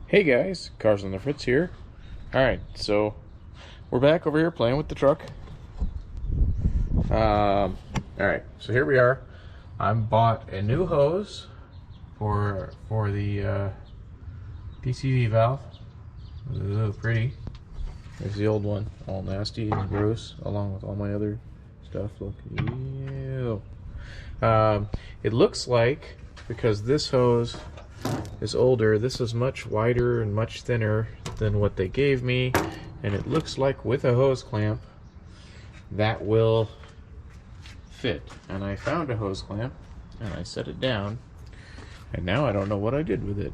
Hey guys, Carson the Fritz here. Alright, so we're back over here playing with the truck. Alright, so here we are. I bought a new hose for the PCV valve. Ooh, pretty. There's the old one, all nasty and gross, along with all my other stuff. Look, ew. It looks like, because this hose is older, this is much wider and much thinner than what they gave me, and it looks like with a hose clamp that will fit. And I found a hose clamp and I set it down, and now I don't know what I did with it.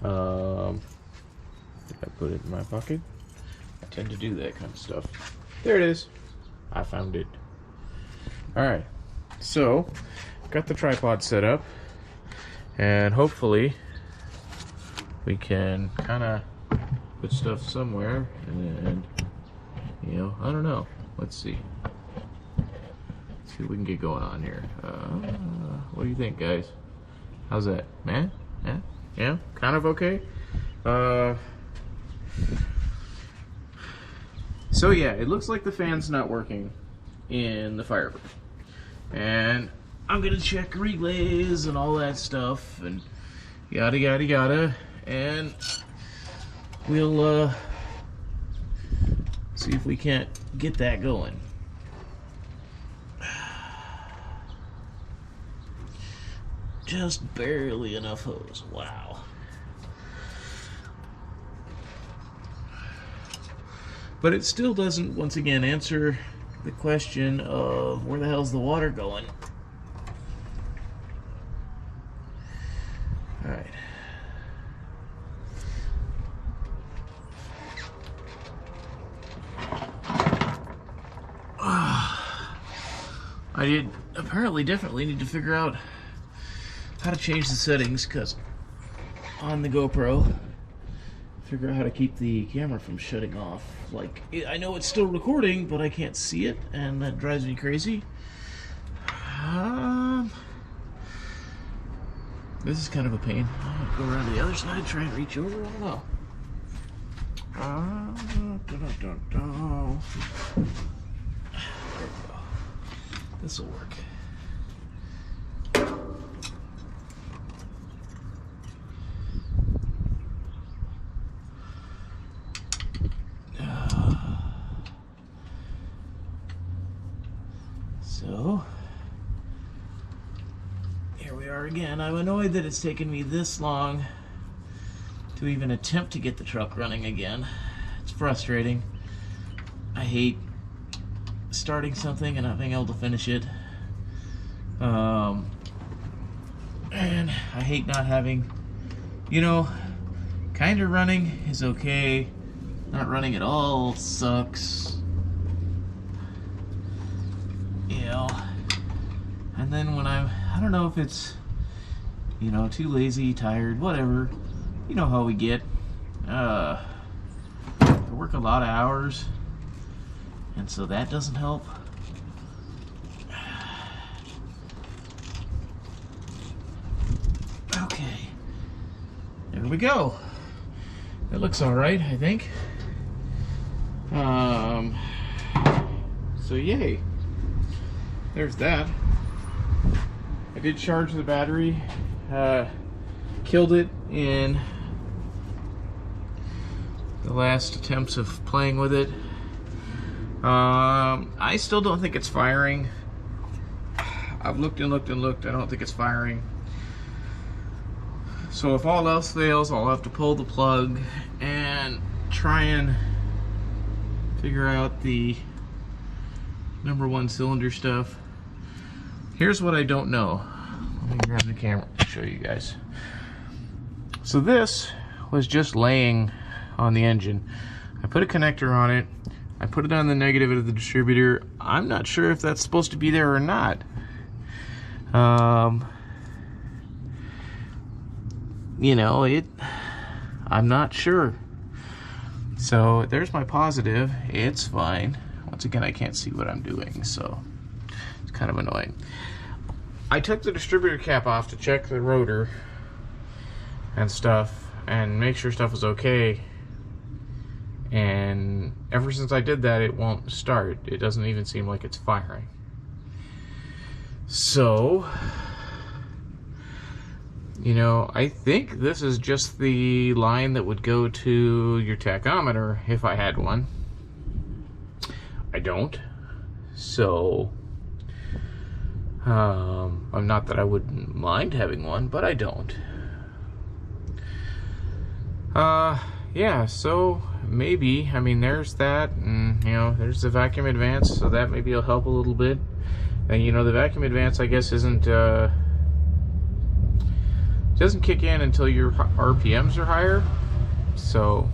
Did I put it in my pocket? I tend to do that kind of stuff. There it is. I found it. Alright, so got the tripod set up, and hopefully we can kind of put stuff somewhere, and you know, I don't know. Let's see. Let's see what we can get going on here. What do you think, guys? How's that? Man? Yeah? Yeah? Kind of okay? So yeah, it looks like the fan's not working in the Firebird. And I'm gonna check relays and all that stuff and yada yada yada, and we'll see if we can't get that going. Just barely enough hose. Wow. But it still doesn't, once again, answer the question of where the hell's the water going. Alright. I apparently definitely need to figure out how to change the settings, because on the GoPro, figure out how to keep the camera from shutting off. Like, I know it's still recording, but I can't see it, and that drives me crazy. This is kind of a pain. I'll go around to the other side, try and reach over. I don't know. There we go. This will work. So, here we are again. I'm annoyed that it's taken me this long to even attempt to get the truck running again. It's frustrating. I hate starting something and not being able to finish it. And I hate not having, you know, kind of running is okay. Not running at all sucks. You know, and then when I don't know if it's, you know, too lazy, tired, whatever, you know how we get. I work a lot of hours, and so that doesn't help. Okay, there we go. That looks all right, I think. So yay. There's that. I did charge the battery, killed it in the last attempts of playing with it. I still don't think it's firing. I've looked and looked and looked. I don't think it's firing. So if all else fails, I'll have to pull the plug and try and figure out the #1 cylinder stuff. Here's what I don't know. Let me grab the camera and show you guys. So this was just laying on the engine. I put a connector on it. I put it on the negative of the distributor. I'm not sure if that's supposed to be there or not. You know, I'm not sure. So there's my positive. It's fine. Once again, I can't see what I'm doing, so it's kind of annoying. I took the distributor cap off to check the rotor and stuff and make sure stuff was okay, and ever since I did that, it won't start. It doesn't even seem like it's firing. So, you know, I think this is just the line that would go to your tachometer if I had one. I don't. So, I'm not that I wouldn't mind having one, but I don't. Yeah, so maybe, I mean, there's that, and, you know, there's the vacuum advance, so that maybe will help a little bit. And, you know, the vacuum advance, I guess, doesn't kick in until your RPMs are higher. So,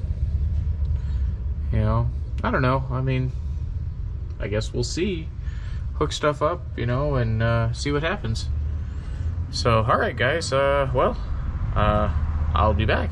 you know, I don't know. I mean, I guess we'll see. Hook stuff up, you know, and see what happens. So, alright guys, well, I'll be back.